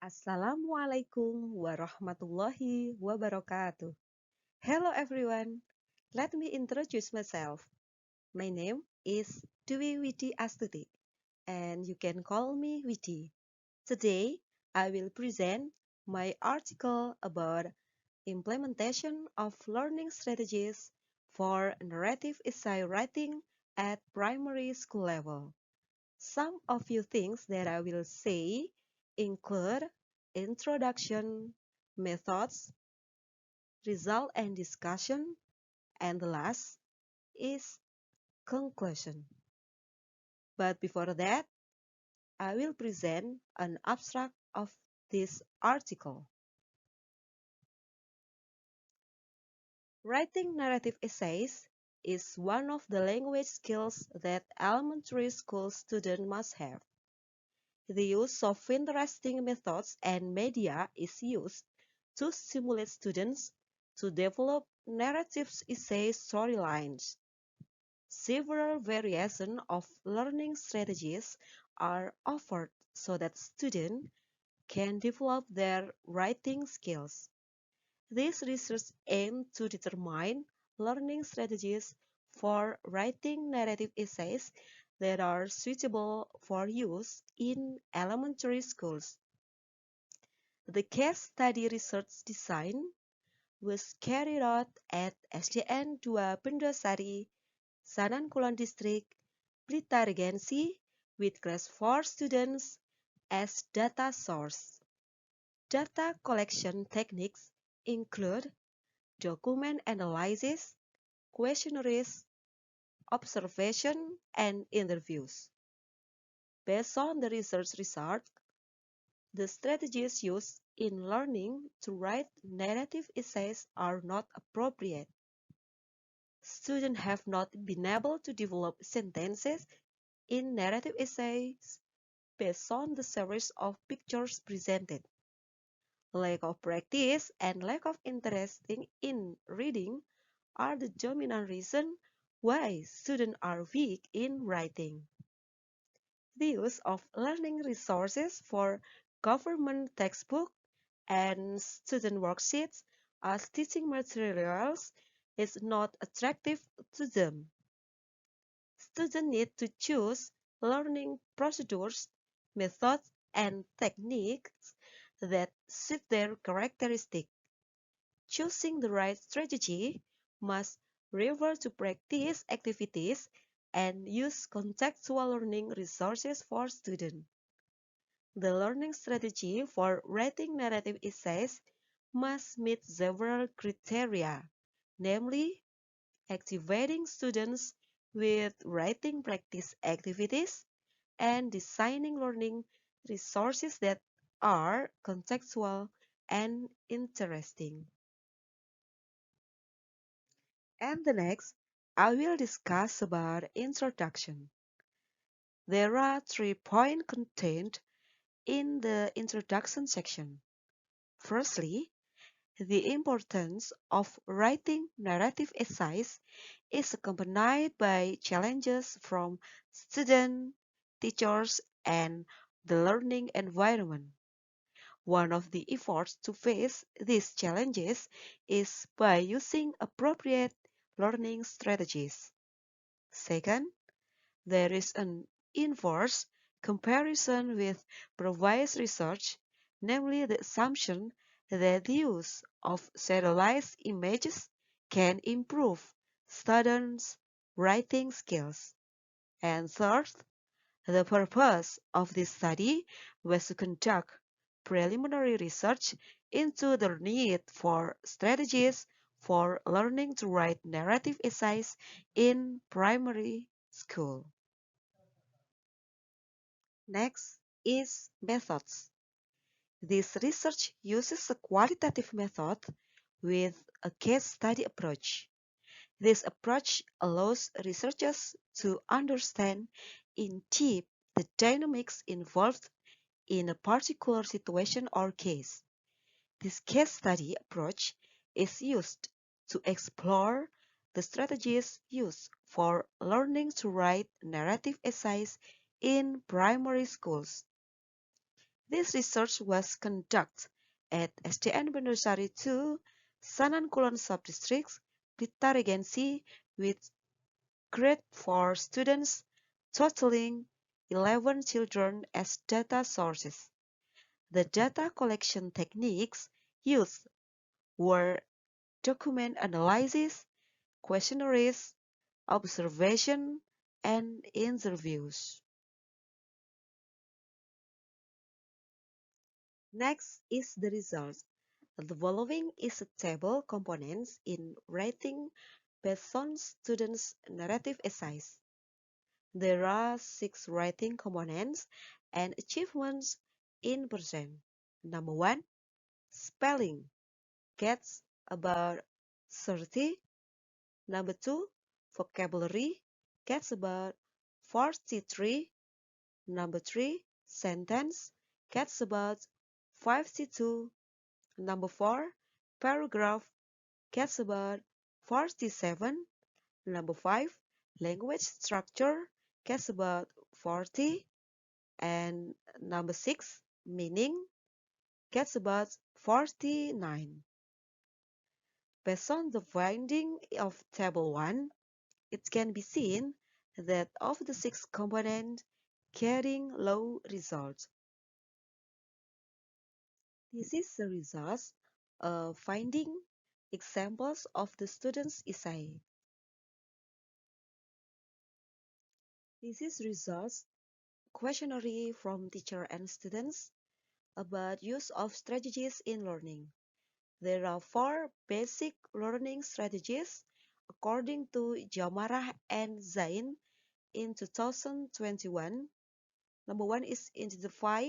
Assalamualaikum warahmatullahi wabarakatuh. Hello everyone. Let me introduce myself. My name is Dwi Widi Astutik, and you can call me Widi. Today, I will present my article about implementation of learning strategies for narrative essay writing at primary school level. Some of you things that I will say include introduction, methods, result and discussion, and the last is conclusion. But before that, I will present an abstract of this article. Writing narrative essays is one of the language skills that elementary school students must have. The use of interesting methods and media is used to stimulate students to develop narrative essay storylines. Several variations of learning strategies are offered so that students can develop their writing skills. This research aims to determine learning strategies for writing narrative essays that are suitable for use in elementary schools. The case study research design was carried out at SDN 2 Pendosari, Sanankulon District, Blitar Regency, with class 4 students as data source. Data collection techniques include document analysis, questionnaires, observation, and interviews. Based on the research results, the strategies used in learning to write narrative essays are not appropriate. Students have not been able to develop sentences in narrative essays based on the series of pictures presented. Lack of practice and lack of interest in reading are the dominant reason why students are weak in writing. The use of learning resources for government textbook and student worksheets as teaching materials is not attractive to them. Students need to choose learning procedures, methods, and techniques that suit their characteristics. Choosing the right strategy must refer to practice activities and use contextual learning resources for students. The learning strategy for writing narrative essays must meet several criteria, namely activating students with writing practice activities and designing learning resources that are contextual and interesting. And the next, I will discuss about introduction. There are 3 points contained in the introduction section. Firstly, the importance of writing narrative essays is accompanied by challenges from students, teachers, and the learning environment. One of the efforts to face these challenges is by using appropriate learning strategies. Second, there is an inverse comparison with previous research, namely the assumption that the use of serialized images can improve students' writing skills. And third, the purpose of this study was to conduct preliminary research into the need for strategies for learning to write narrative essays in primary school. Next is methods. This research uses a qualitative method with a case study approach. This approach allows researchers to understand in depth the dynamics involved in a particular situation or case. This case study approach is used to explore the strategies used for learning to write narrative essays in primary schools. This research was conducted at SDN Bendosari 2, Sanan Kulon Subdistrict, Blitar Regency, with grade 4 students, totaling 11 children as data sources. The data collection techniques used were document analysis, questionnaires, observation, and interviews. Next is the result. The following is a table components in writing based on students' narrative essays. There are 6 writing components and achievements in percent. Number 1, spelling gets about 30. Number 2, vocabulary gets about 43. Number 3, sentence gets about 52. Number 4, paragraph gets about 47. Number 5, language structure gets about 40. And number 6, meaning gets about 49. Based on the finding of Table 1, it can be seen that of the 6 components carrying low results. This is the results finding examples of the students' essay. This is results questionnaire from teacher and students about use of strategies in learning. There are 4 basic learning strategies according to Jamarah and Zain in 2021. Number 1 is identify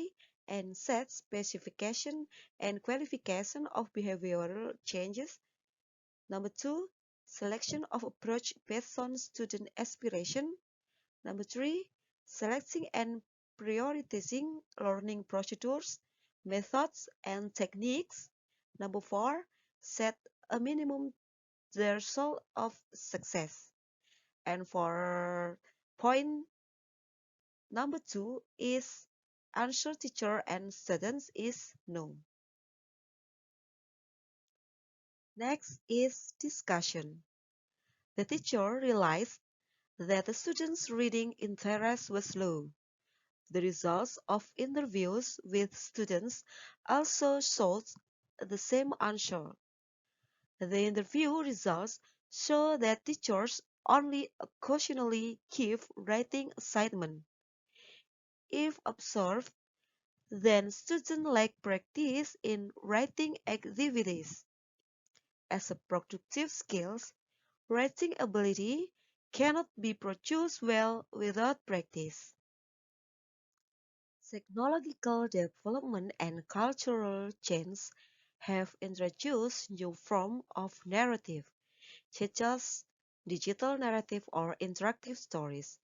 and set specification and qualification of behavioral changes. Number 2, selection of approach based on student aspiration. Number 3, selecting and prioritizing learning procedures, methods, and techniques. Number 4, set a minimum threshold of success. And for point number 2 is answer teacher and students is no. Next is discussion. The teacher realized that the students' reading interest was low. The results of interviews with students also showed the same answer. The interview results show that teachers only occasionally give writing assignment. If observed, then students lack practice in writing activities. As a productive skill, writing ability cannot be produced well without practice. Technological development and cultural change have introduced new forms of narrative, such as digital narrative or interactive stories.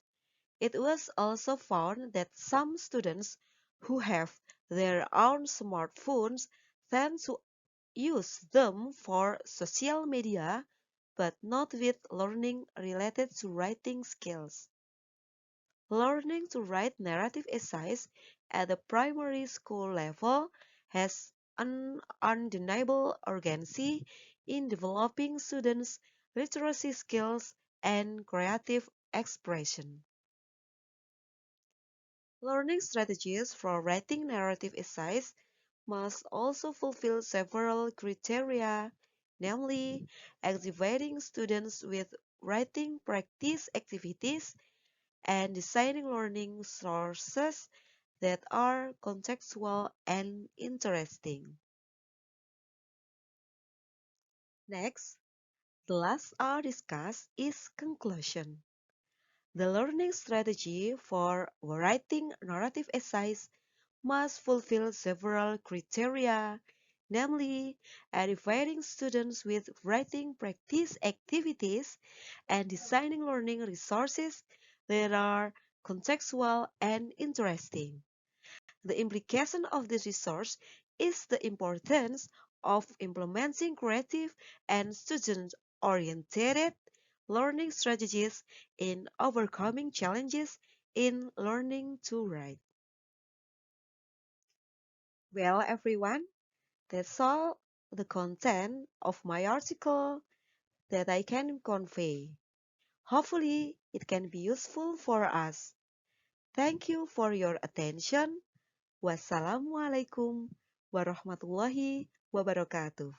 It was also found that some students who have their own smartphones tend to use them for social media, but not with learning related to writing skills. Learning to write narrative essays at the primary school level has an undeniable urgency in developing students' literacy skills and creative expression. Learning strategies for writing narrative essays must also fulfill several criteria, namely activating students with writing practice activities and designing learning sources that are contextual and interesting. Next, the last R discussed is conclusion. The learning strategy for writing narrative essays must fulfill several criteria, namely educating students with writing practice activities and designing learning resources that are contextual and interesting. The implication of this resource is the importance of implementing creative and student-oriented learning strategies in overcoming challenges in learning to write. Well, everyone, that's all the content of my article that I can convey. Hopefully, it can be useful for us. Thank you for your attention. Wassalamualaikum warahmatullahi wabarakatuh.